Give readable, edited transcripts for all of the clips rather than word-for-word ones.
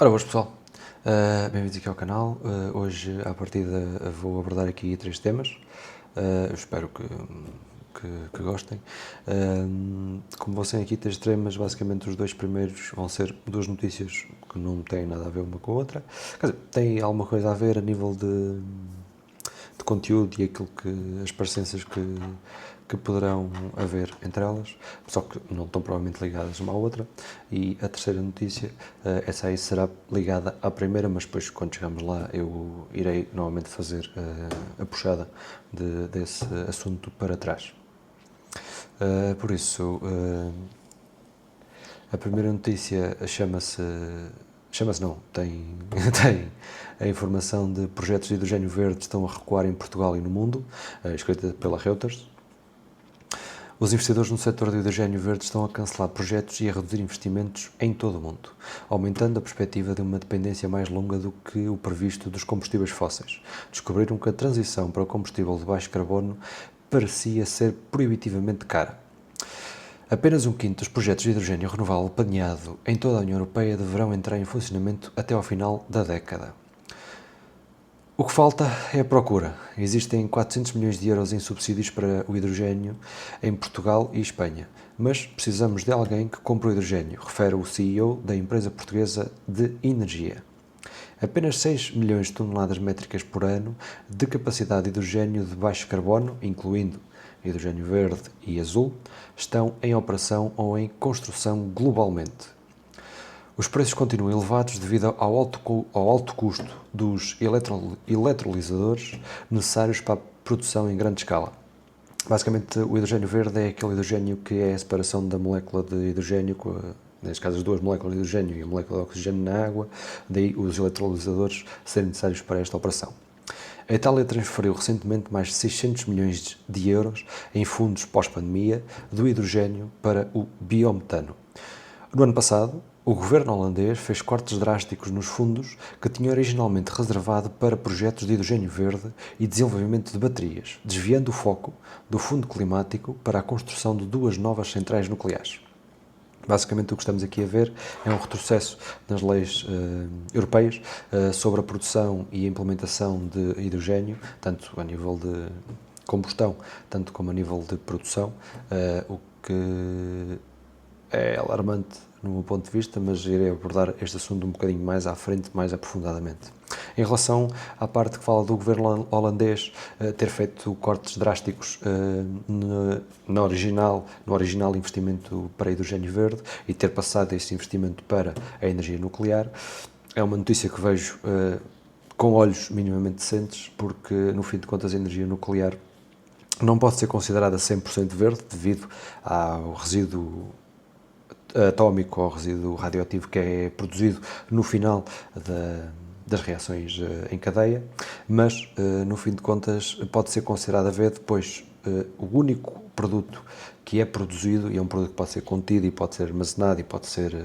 Ora boas pessoal, bem-vindos aqui ao canal. Hoje à partida vou abordar aqui 3 temas. Eu espero que gostem. Como vocês aqui 3 temas, basicamente os 2 primeiros vão ser 2 notícias que não têm nada a ver uma com a outra. Quer dizer, têm alguma coisa a ver a nível de conteúdo e aquilo que as parecenças que poderão haver entre elas, só que não estão provavelmente ligadas uma à outra. E a terceira notícia, essa aí será ligada à primeira, mas depois quando chegarmos lá eu irei novamente fazer a puxada desse assunto para trás. Por isso, a primeira notícia chama-se não, tem a informação de projetos de hidrogênio verde estão a recuar em Portugal e no mundo, escrita pela Reuters. Os investidores no setor do hidrogênio verde estão a cancelar projetos e a reduzir investimentos em todo o mundo, aumentando a perspectiva de uma dependência mais longa do que o previsto dos combustíveis fósseis. Descobriram que a transição para o combustível de baixo carbono parecia ser proibitivamente cara. Apenas 1/5 dos projetos de hidrogênio renovável planeado em toda a União Europeia deverão entrar em funcionamento até ao final da década. O que falta é a procura. Existem 400 milhões de euros em subsídios para o hidrogênio em Portugal e Espanha, mas precisamos de alguém que compre o hidrogênio, refere o CEO da empresa portuguesa de energia. Apenas 6 milhões de toneladas métricas por ano de capacidade de hidrogênio de baixo carbono, incluindo hidrogênio verde e azul, estão em operação ou em construção globalmente. Os preços continuam elevados devido ao alto custo dos eletrolisadores necessários para a produção em grande escala. Basicamente, o hidrogênio verde é aquele hidrogênio que é a separação da molécula de hidrogênio, neste caso as 2 moléculas de hidrogênio e a molécula de oxigênio na água, daí os eletrolisadores serem necessários para esta operação. A Itália transferiu recentemente mais de 600 milhões de euros em fundos pós-pandemia do hidrogênio para o biometano. No ano passado, o governo holandês fez cortes drásticos nos fundos que tinha originalmente reservado para projetos de hidrogênio verde e desenvolvimento de baterias, desviando o foco do fundo climático para a construção de 2 novas centrais nucleares. Basicamente o que estamos aqui a ver é um retrocesso nas leis europeias sobre a produção e a implementação de hidrogênio, tanto a nível de combustão, tanto como a nível de produção, o que é alarmante no meu ponto de vista, mas irei abordar este assunto um bocadinho mais à frente, mais aprofundadamente. Em relação à parte que fala do governo holandês ter feito cortes drásticos no original investimento para hidrogênio verde e ter passado esse investimento para a energia nuclear, é uma notícia que vejo com olhos minimamente decentes, porque no fim de contas a energia nuclear não pode ser considerada 100% verde devido ao resíduo atómico ou resíduo radioativo que é produzido no final das reações em cadeia, mas no fim de contas pode ser considerada verde, pois o único produto que é produzido, e é um produto que pode ser contido e pode ser armazenado e pode ser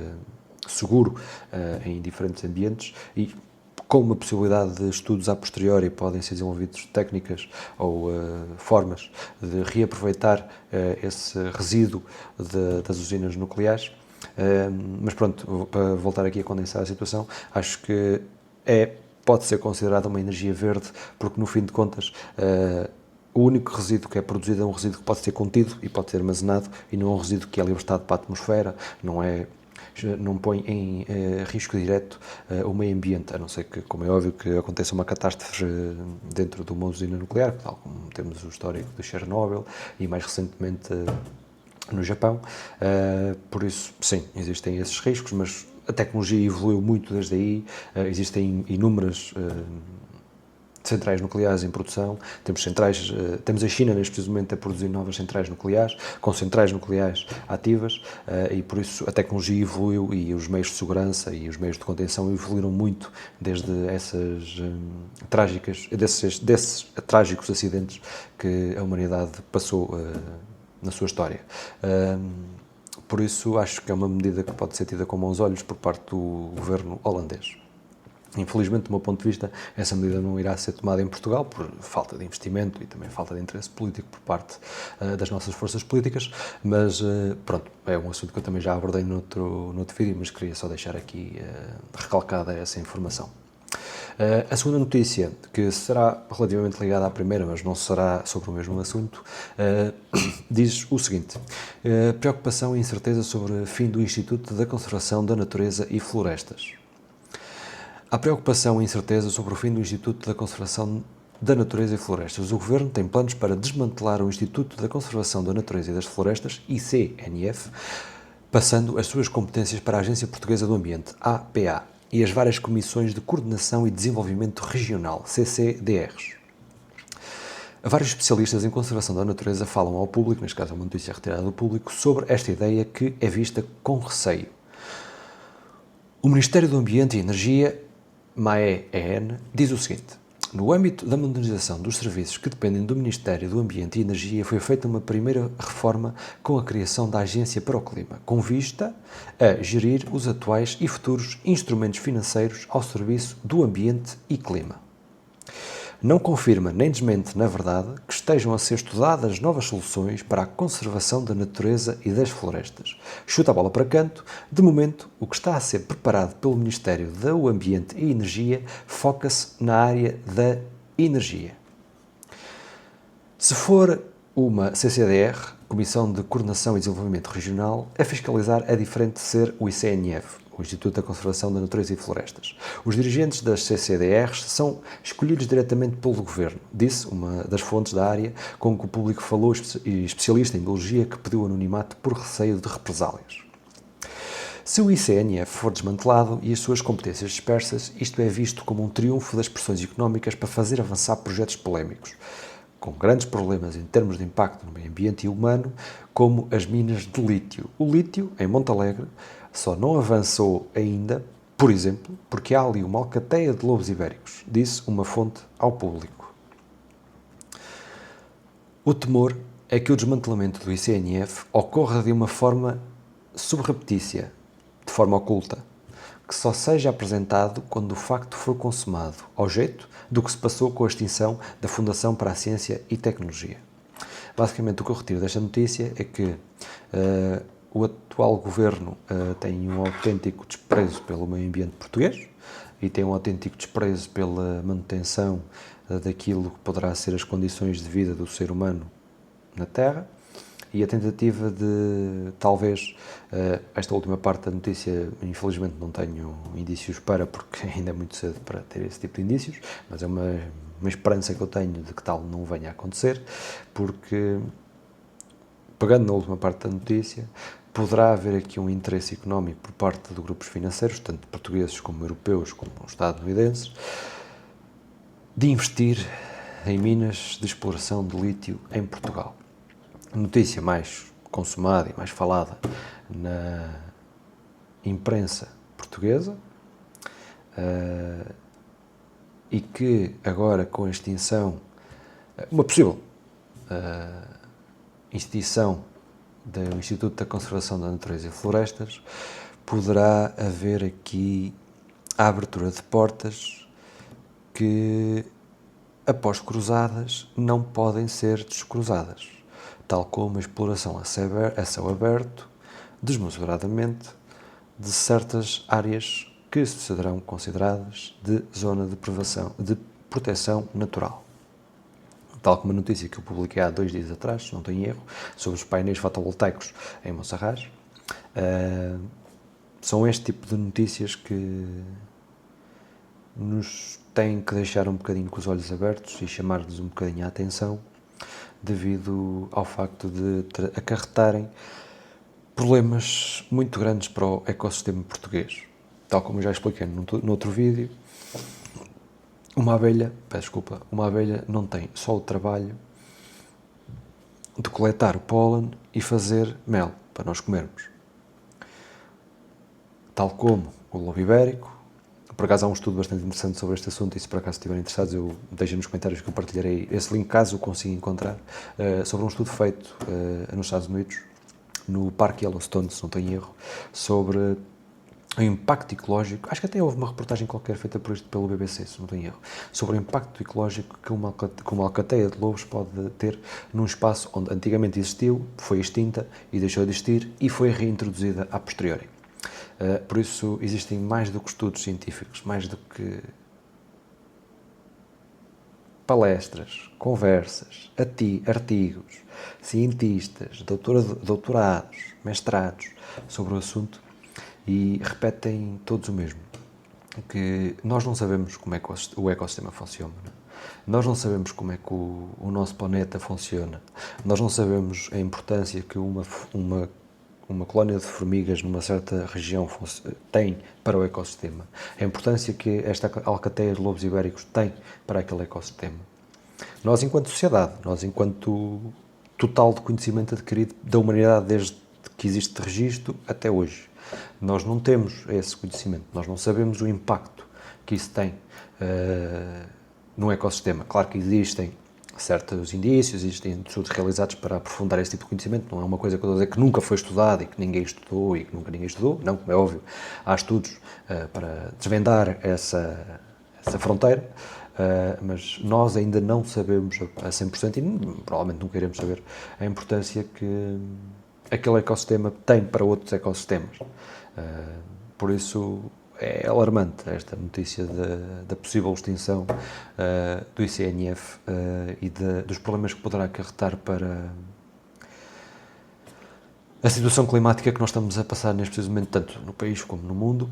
seguro em diferentes ambientes, e com uma possibilidade de estudos a posteriori podem ser desenvolvidos técnicas ou formas de reaproveitar esse resíduo das usinas nucleares. Mas pronto, para voltar aqui a condensar a situação, acho que pode ser considerada uma energia verde, porque no fim de contas o único resíduo que é produzido é um resíduo que pode ser contido e pode ser armazenado, e não é um resíduo que é libertado para a atmosfera, não põe em risco direto o meio ambiente, a não ser que, como é óbvio, que aconteça uma catástrofe dentro de uma usina nuclear, tal como temos o histórico de Chernobyl e mais recentemente no Japão. Por isso, sim, existem esses riscos, mas a tecnologia evoluiu muito desde aí, existem inúmeras centrais nucleares em produção, temos a China neste preciso momento a produzir novas centrais nucleares, com centrais nucleares ativas, e por isso a tecnologia evoluiu e os meios de segurança e os meios de contenção evoluíram muito desde desses trágicos acidentes que a humanidade passou na sua história. Por isso acho que é uma medida que pode ser tida com bons olhos por parte do governo holandês. Infelizmente, do meu ponto de vista, essa medida não irá ser tomada em Portugal por falta de investimento e também falta de interesse político por parte das nossas forças políticas, mas pronto, é um assunto que eu também já abordei noutro vídeo, mas queria só deixar aqui recalcada essa informação. A segunda notícia, que será relativamente ligada à primeira, mas não será sobre o mesmo assunto, diz o seguinte: preocupação e incerteza sobre o fim do Instituto da Conservação da Natureza e Florestas. Há preocupação e incerteza sobre o fim do Instituto da Conservação da Natureza e Florestas. O Governo tem planos para desmantelar o Instituto da Conservação da Natureza e das Florestas, ICNF, passando as suas competências para a Agência Portuguesa do Ambiente, APA, e as várias Comissões de Coordenação e Desenvolvimento Regional, CCDRs. Vários especialistas em conservação da natureza falam ao público, neste caso é uma notícia retirada do público, sobre esta ideia que é vista com receio. O Ministério do Ambiente e Energia, MAE-EN, diz o seguinte: no âmbito da modernização dos serviços que dependem do Ministério do Ambiente e Energia, foi feita uma primeira reforma com a criação da Agência para o Clima, com vista a gerir os atuais e futuros instrumentos financeiros ao serviço do ambiente e clima. Não confirma nem desmente, na verdade, que estejam a ser estudadas novas soluções para a conservação da natureza e das florestas. Chuta a bola para canto. De momento, o que está a ser preparado pelo Ministério do Ambiente e Energia foca-se na área da energia. Se for uma CCDR, Comissão de Coordenação e Desenvolvimento Regional, a fiscalizar é diferente de ser o ICNF, o Instituto da Conservação da Natureza e Florestas. Os dirigentes das CCDRs são escolhidos diretamente pelo Governo, disse uma das fontes da área com que o público falou, especialista em biologia, que pediu anonimato por receio de represálias. Se o ICNF for desmantelado e as suas competências dispersas, isto é visto como um triunfo das pressões económicas para fazer avançar projetos polémicos, com grandes problemas em termos de impacto no meio ambiente e humano, como as minas de lítio. O lítio, em Montalegre, só não avançou ainda, por exemplo, porque há ali uma alcateia de lobos ibéricos, disse uma fonte ao público. O temor é que o desmantelamento do ICNF ocorra de uma forma subreptícia, de forma oculta, que só seja apresentado quando o facto for consumado, ao jeito do que se passou com a extinção da Fundação para a Ciência e Tecnologia. Basicamente, o que eu retiro desta notícia é que o atual governo tem um autêntico desprezo pelo meio ambiente português e tem um autêntico desprezo pela manutenção daquilo que poderá ser as condições de vida do ser humano na Terra, e a tentativa de, talvez, esta última parte da notícia, infelizmente não tenho indícios para, porque ainda é muito cedo para ter esse tipo de indícios, mas é uma esperança que eu tenho de que tal não venha a acontecer, porque, pegando na última parte da notícia, poderá haver aqui um interesse económico por parte de grupos financeiros, tanto portugueses como europeus, como estadunidenses, de investir em minas de exploração de lítio em Portugal. Notícia mais consumada e mais falada na imprensa portuguesa, e que agora, com a extinção, uma possível extinção do Instituto da Conservação da Natureza e Florestas, poderá haver aqui a abertura de portas que, após cruzadas, não podem ser descruzadas, tal como a exploração a céu aberto, desmesuradamente, de certas áreas que serão consideradas de zona de proteção natural. Tal como a notícia que eu publiquei há 2 dias atrás, se não tenho erro, sobre os painéis fotovoltaicos em Monserrate. São este tipo de notícias que nos têm que deixar um bocadinho com os olhos abertos e chamar-nos um bocadinho a atenção, devido ao facto de acarretarem problemas muito grandes para o ecossistema português. Tal como eu já expliquei no outro vídeo, uma abelha não tem só o trabalho de coletar o pólen e fazer mel para nós comermos. Tal como o lobo ibérico. Por acaso há um estudo bastante interessante sobre este assunto, e se por acaso estiverem interessados, eu deixo nos comentários que eu partilharei esse link, caso o consiga encontrar, sobre um estudo feito nos Estados Unidos, no Parque Yellowstone, se não tenho erro, sobre o impacto ecológico, acho que até houve uma reportagem qualquer feita por isto pelo BBC, se não tenho erro, sobre o impacto ecológico que uma alcateia de lobos pode ter num espaço onde antigamente existiu, foi extinta e deixou de existir e foi reintroduzida a posteriori. Por isso existem mais do que estudos científicos, mais do que palestras, conversas, artigos, cientistas, doutorados, mestrados sobre o assunto e repetem todos o mesmo, que nós não sabemos como é que o ecossistema funciona, nós não sabemos como é que o nosso planeta funciona, nós não sabemos a importância que uma colónia de formigas numa certa região tem para o ecossistema, a importância que esta alcateia de lobos ibéricos tem para aquele ecossistema. Nós, enquanto sociedade, nós, enquanto total de conhecimento adquirido da humanidade desde que existe registro até hoje, nós não temos esse conhecimento, nós não sabemos o impacto que isso tem no ecossistema. Claro que existem certos indícios, existem estudos realizados para aprofundar esse tipo de conhecimento, não é uma coisa que eu estou a dizer que nunca foi estudada e que ninguém estudou e que nunca ninguém estudou, não, é óbvio, há estudos para desvendar essa fronteira, mas nós ainda não sabemos a 100% e provavelmente nunca iremos saber a importância que aquele ecossistema tem para outros ecossistemas. Por isso é alarmante esta notícia da possível extinção do ICNF e dos problemas que poderá acarretar para a situação climática que nós estamos a passar neste preciso momento, tanto no país como no mundo,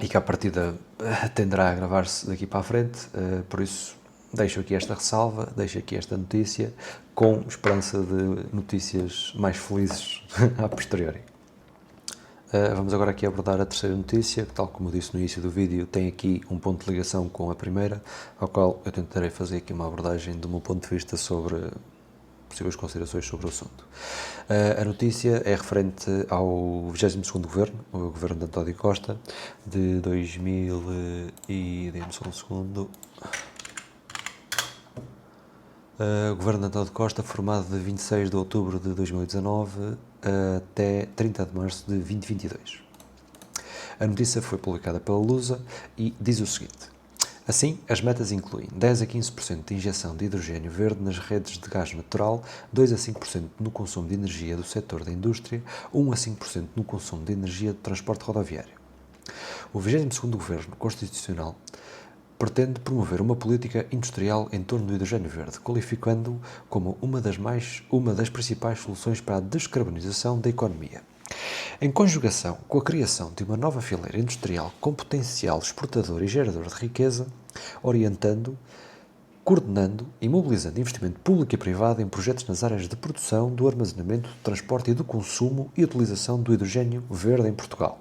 e que à partida tenderá a agravar-se daqui para a frente. Por isso deixo aqui esta ressalva, deixo aqui esta notícia, com esperança de notícias mais felizes a posteriori. Vamos agora aqui abordar a terceira notícia, que, tal como eu disse no início do vídeo, tem aqui um ponto de ligação com a primeira, ao qual eu tentarei fazer aqui uma abordagem do meu ponto de vista sobre possíveis considerações sobre o assunto. A notícia é referente ao 22º Governo, o Governo de António Costa, de 2000 e... dê-me só um segundo... O Governo de António Costa, formado de 26 de outubro de 2019 até 30 de março de 2022. A notícia foi publicada pela Lusa e diz o seguinte: assim, as metas incluem 10 a 15% de injeção de hidrogênio verde nas redes de gás natural, 2 a 5% no consumo de energia do setor da indústria, 1 a 5% no consumo de energia de transporte rodoviário. O 22º Governo Constitucional pretende promover uma política industrial em torno do hidrogênio verde, qualificando-o como uma das principais soluções para a descarbonização da economia. Em conjugação com a criação de uma nova fileira industrial com potencial exportador e gerador de riqueza, orientando, coordenando e mobilizando investimento público e privado em projetos nas áreas de produção, do armazenamento, do transporte e do consumo e utilização do hidrogênio verde em Portugal.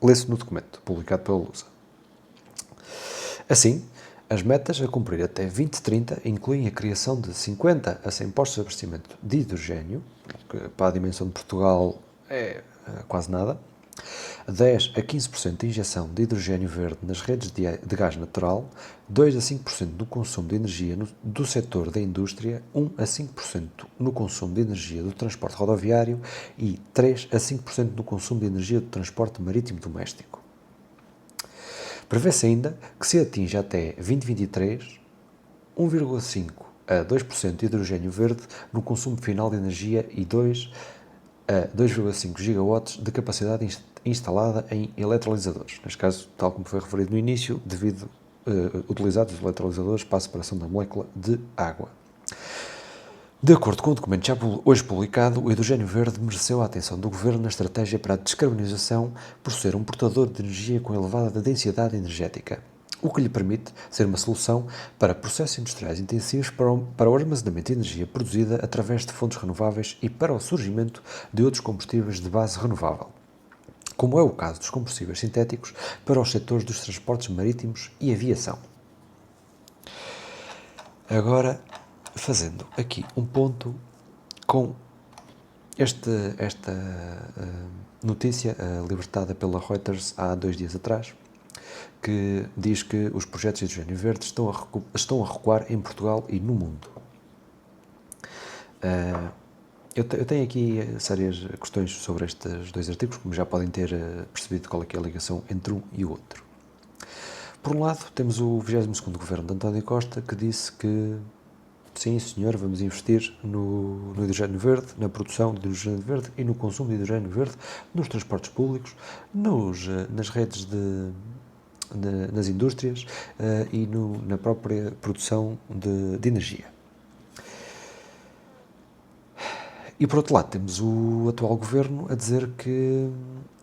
Lê-se no documento, publicado pela Lusa. Assim, as metas a cumprir até 2030 incluem a criação de 50 a 100 postos de abastecimento de hidrogênio, que para a dimensão de Portugal é quase nada, 10 a 15% de injeção de hidrogênio verde nas redes de gás natural, 2 a 5% do consumo de energia do setor da indústria, 1 a 5% no consumo de energia do transporte rodoviário e 3 a 5% no consumo de energia do transporte marítimo doméstico. Prevê-se ainda que se atinja até 2023 1,5 a 2% de hidrogênio verde no consumo final de energia e 2 a 2,5 gigawatts de capacidade instalada em eletrolisadores. Neste caso, tal como foi referido no início, utilizados os eletrolisadores para a separação da molécula de água. De acordo com o documento já hoje publicado, o hidrogênio verde mereceu a atenção do Governo na estratégia para a descarbonização por ser um portador de energia com elevada densidade energética, o que lhe permite ser uma solução para processos industriais intensivos para o armazenamento de energia produzida através de fontes renováveis e para o surgimento de outros combustíveis de base renovável, como é o caso dos combustíveis sintéticos para os setores dos transportes marítimos e aviação. Agora, fazendo aqui um ponto com esta notícia libertada pela Reuters há 2 dias atrás, que diz que os projetos de hidrogênio verde estão a recuar em Portugal e no mundo. eu tenho aqui sérias questões sobre estes dois artigos, como já podem ter percebido qual é que é a ligação entre um e o outro. Por um lado, temos o 22º Governo de António Costa, que disse que, sim senhor, vamos investir no hidrogênio verde, na produção de hidrogênio verde e no consumo de hidrogênio verde, nos transportes públicos, nas redes nas indústrias e na própria produção de energia. E por outro lado, temos o atual governo a dizer que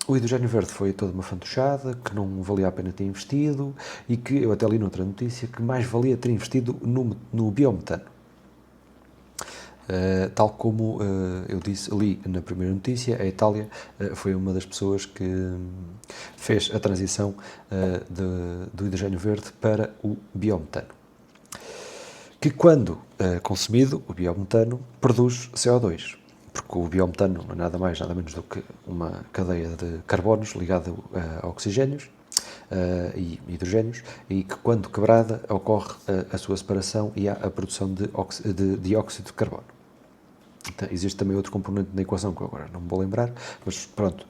o hidrogênio verde foi toda uma fantochada, que não valia a pena ter investido e que, eu até li noutra notícia, que mais valia ter investido no biometano. Tal como eu li na primeira notícia, a Itália foi uma das pessoas que fez a transição do hidrogênio verde para o biometano, que quando consumido, o biometano produz CO2, porque o biometano não é nada mais, nada menos do que uma cadeia de carbonos ligada a oxigénios e hidrogénios, e que quando quebrada ocorre a sua separação e há a produção de dióxido de carbono. Então, existe também outro componente na equação que eu agora não me vou lembrar, mas pronto,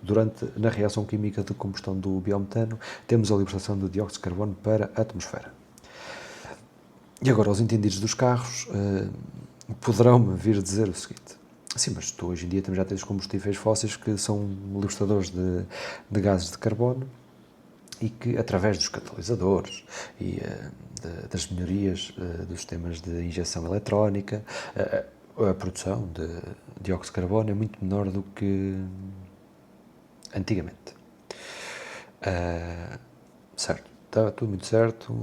na reação química de combustão do biometano temos a libertação do dióxido de carbono para a atmosfera. E agora os entendidos dos carros poderão-me vir dizer o seguinte: sim, mas tu hoje em dia também já tens combustíveis fósseis que são libertadores de gases de carbono e que, através dos catalisadores e das melhorias dos sistemas de injeção eletrónica, a produção de dióxido de carbono é muito menor do que antigamente. Certo, está tudo muito certo,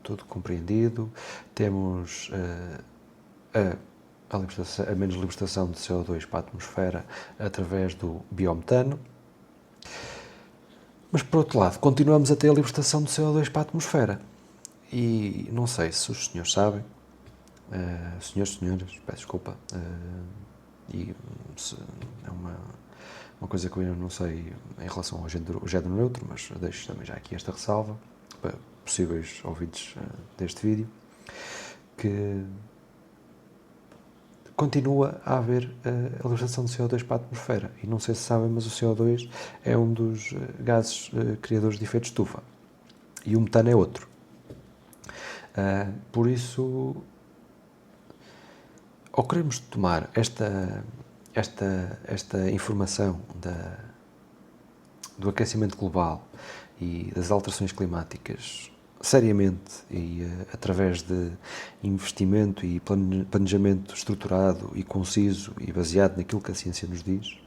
tudo compreendido. Temos a menos libertação de CO2 para a atmosfera através do biometano. Mas, por outro lado, continuamos a ter a libertação de CO2 para a atmosfera. E não sei se os senhores sabem, senhores, peço desculpa, e é uma coisa que eu ainda não sei em relação ao género neutro, mas deixo também já aqui esta ressalva para possíveis ouvintes deste vídeo, que continua a haver a libertação de CO2 para a atmosfera. E não sei se sabem, mas o CO2 é um dos gases criadores de efeito de estufa. E o metano é outro. Por isso, ao queremos tomar esta informação do aquecimento global e das alterações climáticas seriamente e através de investimento e planejamento estruturado e conciso e baseado naquilo que a ciência nos diz,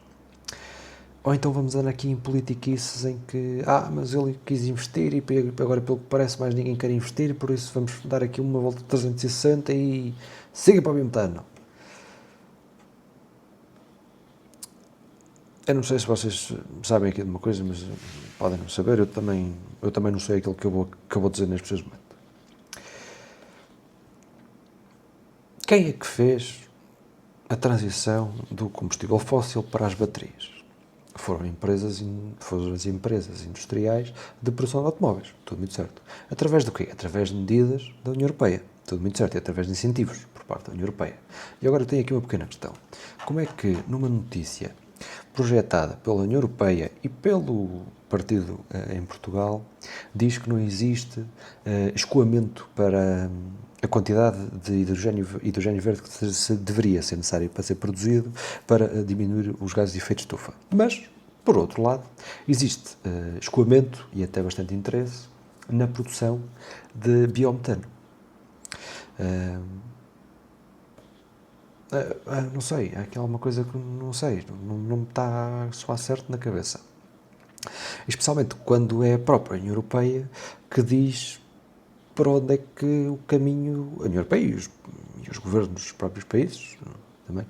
ou então vamos andar aqui em politiquices em que mas ele quis investir e agora, pelo que parece, mais ninguém quer investir, por isso vamos dar aqui uma volta de 360 e siga para o biometano. Eu não sei se vocês sabem aqui de uma coisa, mas podem não saber, eu também não sei aquilo que eu vou dizer neste preciso momento. Quem é que fez a transição do combustível fóssil para as baterias? Foram as empresas industriais de produção de automóveis, tudo muito certo. Através do quê? Através de medidas da União Europeia, tudo muito certo, e através de incentivos por parte da União Europeia. E agora eu tenho aqui uma pequena questão. Como é que numa notícia projetada pela União Europeia e pelo partido em Portugal, diz que não existe escoamento para a quantidade de hidrogênio verde que deveria ser necessário para ser produzido para diminuir os gases de efeito de estufa. Mas, por outro lado, existe escoamento e até bastante interesse na produção de biometano. Não sei, é aqui alguma coisa que não sei, não me está só certo na cabeça. Especialmente quando é a própria União Europeia que diz para onde é que o caminho, a União Europeia e os governos dos próprios países também,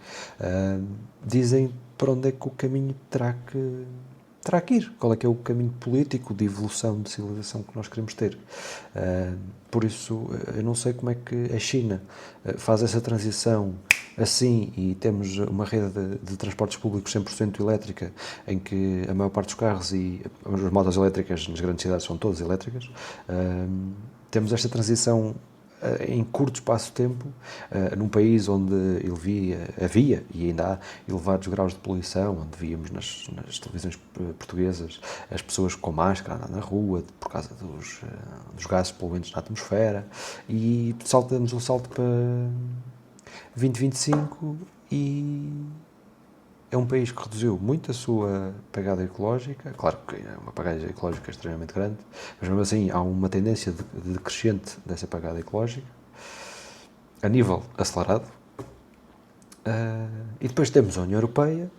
dizem para onde é que o caminho terá que ir, qual é que é o caminho político de evolução de civilização que nós queremos ter. Por isso, eu não sei como é que a China faz essa transição assim e temos uma rede de transportes públicos 100% elétrica, em que a maior parte dos carros e as motas elétricas nas grandes cidades são todas elétricas. Temos esta transição em curto espaço de tempo, num país onde havia e ainda há elevados graus de poluição, onde víamos nas televisões portuguesas as pessoas com máscara andar na rua por causa dos gases poluentes na atmosfera, e damos um salto para 2025 e é um país que reduziu muito a sua pegada ecológica. Claro que é uma pegada ecológica extremamente grande, mas mesmo assim há uma tendência de crescente dessa pegada ecológica, a nível acelerado. E depois temos a União Europeia,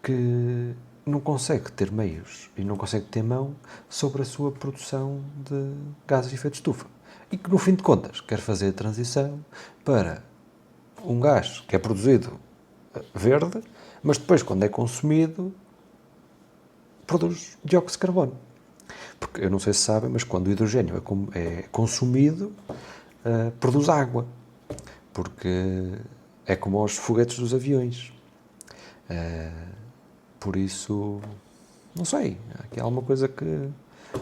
que não consegue ter meios e não consegue ter mão sobre a sua produção de gases de efeito de estufa. E que, no fim de contas, quer fazer a transição para um gás que é produzido verde, mas depois, quando é consumido, produz dióxido de carbono. Porque, eu não sei se sabem, mas quando o hidrogênio é consumido, produz água. Porque é como aos foguetes dos aviões. Por isso, não sei, aqui há alguma coisa que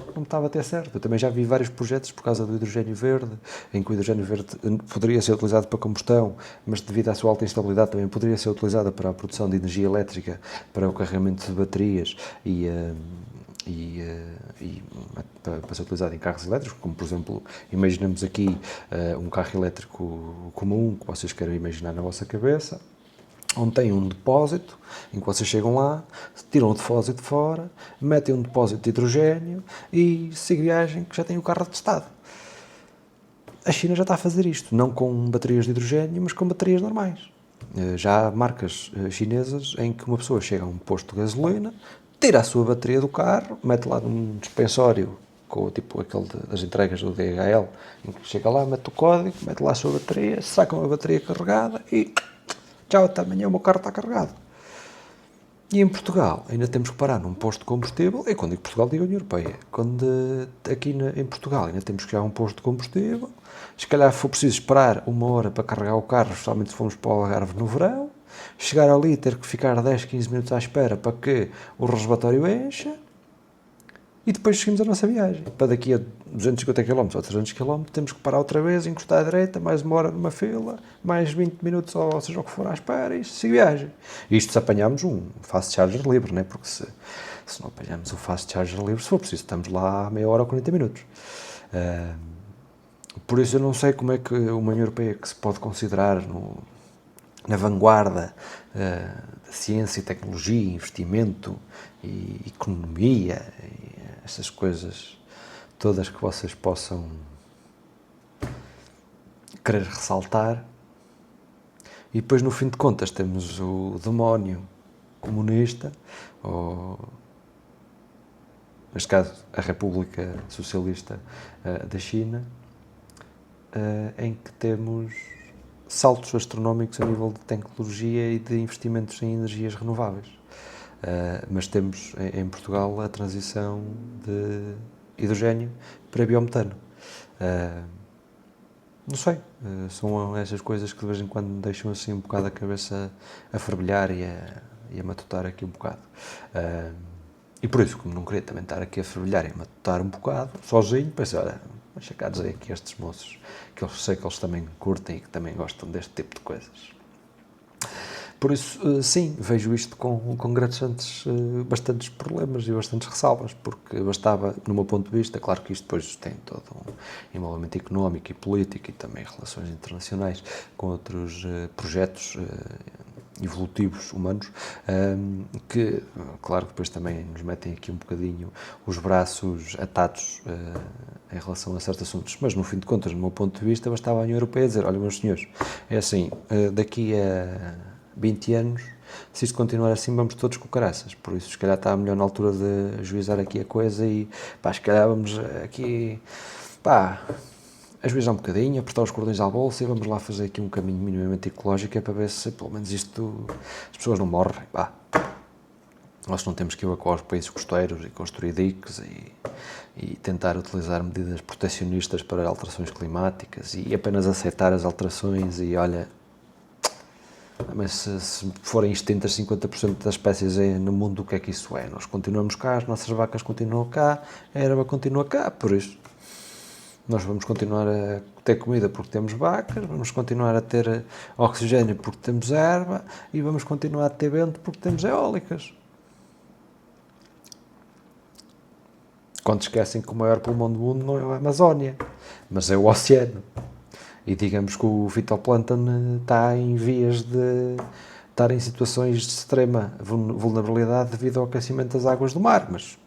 não me estava a ter certo. Eu também já vi vários projetos por causa do hidrogênio verde, em que o hidrogênio verde poderia ser utilizado para combustão, mas devido à sua alta instabilidade também poderia ser utilizado para a produção de energia elétrica, para o carregamento de baterias e para ser utilizado em carros elétricos, como por exemplo, imaginamos aqui um carro elétrico comum que vocês querem imaginar na vossa cabeça, onde tem um depósito, em que vocês chegam lá, tiram o depósito fora, metem um depósito de hidrogênio e seguem viagem que já tem o carro atestado. A China já está a fazer isto, não com baterias de hidrogênio, mas com baterias normais. Já há marcas chinesas em que uma pessoa chega a um posto de gasolina, tira a sua bateria do carro, mete lá num dispensório, com tipo aquele das entregas do DHL, em que chega lá, mete o código, mete lá a sua bateria, sacam a bateria carregada e tchau, até amanhã o meu carro está carregado. E em Portugal ainda temos que parar num posto de combustível, e quando digo Portugal digo União Europeia, quando aqui em Portugal ainda temos que ir a um posto de combustível, se calhar for preciso esperar 1 hora para carregar o carro, especialmente se formos para o Algarve no verão, chegar ali e ter que ficar 10, 15 minutos à espera para que o reservatório encha, e depois seguimos a nossa viagem. Para daqui a 250 km ou 300 km temos que parar outra vez, encostar à direita, mais 1 hora numa fila, mais 20 minutos ou seja o que for à espera e siga a viagem. Isto se apanharmos um fast charger livre, né? Porque se não apanharmos um fast charger livre, se for preciso, estamos lá a meia hora ou 40 minutos. Por isso eu não sei como é que uma União Europeia que se pode considerar na vanguarda da ciência e tecnologia, investimento e economia, e essas coisas todas que vocês possam querer ressaltar. E depois, no fim de contas, temos o demónio comunista, ou neste caso a República Socialista da China, em que temos saltos astronómicos a nível de tecnologia e de investimentos em energias renováveis. Mas temos em Portugal a transição de hidrogênio para biometano. Não sei, são essas coisas que de vez em quando me deixam assim um bocado a cabeça a fervilhar e a matutar aqui um bocado. E por isso, como não queria também estar aqui a fervilhar e a matutar um bocado, sozinho, pensei, olha, deixa cá dizer aqui estes moços, que eu sei que eles também curtem e que também gostam deste tipo de coisas. Por isso, sim, vejo isto com bastantes problemas e bastantes ressalvas, porque bastava, no meu ponto de vista, claro que isto depois tem todo um envolvimento económico e político e também relações internacionais com outros projetos evolutivos humanos, que, claro, depois também nos metem aqui um bocadinho os braços atados em relação a certos assuntos, mas no fim de contas, no meu ponto de vista, bastava a União Europeia dizer, olha, meus senhores, é assim, daqui a 20 anos, se isto continuar assim, vamos todos com caraças. Por isso, se calhar está melhor na altura de ajuizar aqui a coisa e, pá, se calhar vamos aqui, pá, ajuizar um bocadinho, apertar os cordões à bolsa e vamos lá fazer aqui um caminho minimamente ecológico, para ver se, pelo menos, as pessoas não morrem, pá. Nós não temos que ir aos países costeiros e construir diques e tentar utilizar medidas proteccionistas para alterações climáticas e apenas aceitar as alterações e, olha, mas se forem extintas 50% das espécies no mundo, o que é que isso é? Nós continuamos cá, as nossas vacas continuam cá, a erva continua cá, por isso Nós vamos continuar a ter comida porque temos vacas, vamos continuar a ter oxigênio porque temos erva e vamos continuar a ter vento porque temos eólicas. Quando esquecem que o maior pulmão do mundo não é a Amazónia, mas é o oceano. E digamos que o fitoplâncton está em vias de estar em situações de extrema vulnerabilidade devido ao aquecimento das águas do mar, mas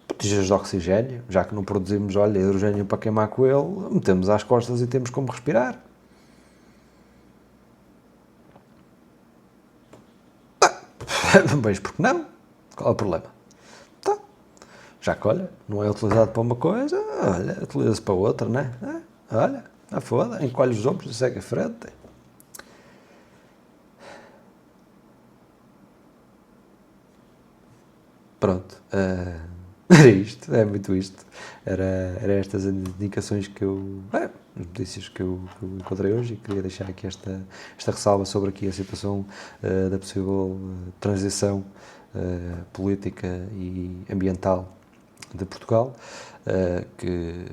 botijas de oxigênio, já que não produzimos, olha, hidrogênio para queimar com ele, metemos às costas e temos como respirar. Não vejo porque não. Qual é o problema? Tá. Já que, olha, não é utilizado para uma coisa, olha, utiliza-se para outra, né? Olha, a foda, encolhe os ombros e segue a frente. Pronto. Era isto, é muito isto. Era estas indicações que eu. As notícias que eu encontrei hoje e queria deixar aqui esta ressalva sobre aqui a situação da possível transição política e ambiental de Portugal, que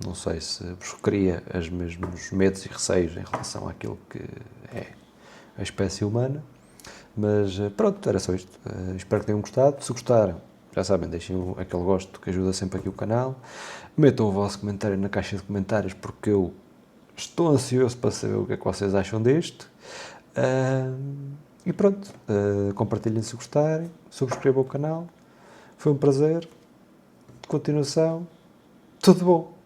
não sei se vos cria os mesmos medos e receios em relação àquilo que é a espécie humana, mas pronto, era só isto. Espero que tenham gostado. Se gostaram, já sabem, deixem aquele gosto que ajuda sempre aqui o canal. Metam o vosso comentário na caixa de comentários porque eu estou ansioso para saber o que é que vocês acham disto. E pronto, compartilhem se gostarem, subscrevam o canal. Foi um prazer. De continuação, tudo bom.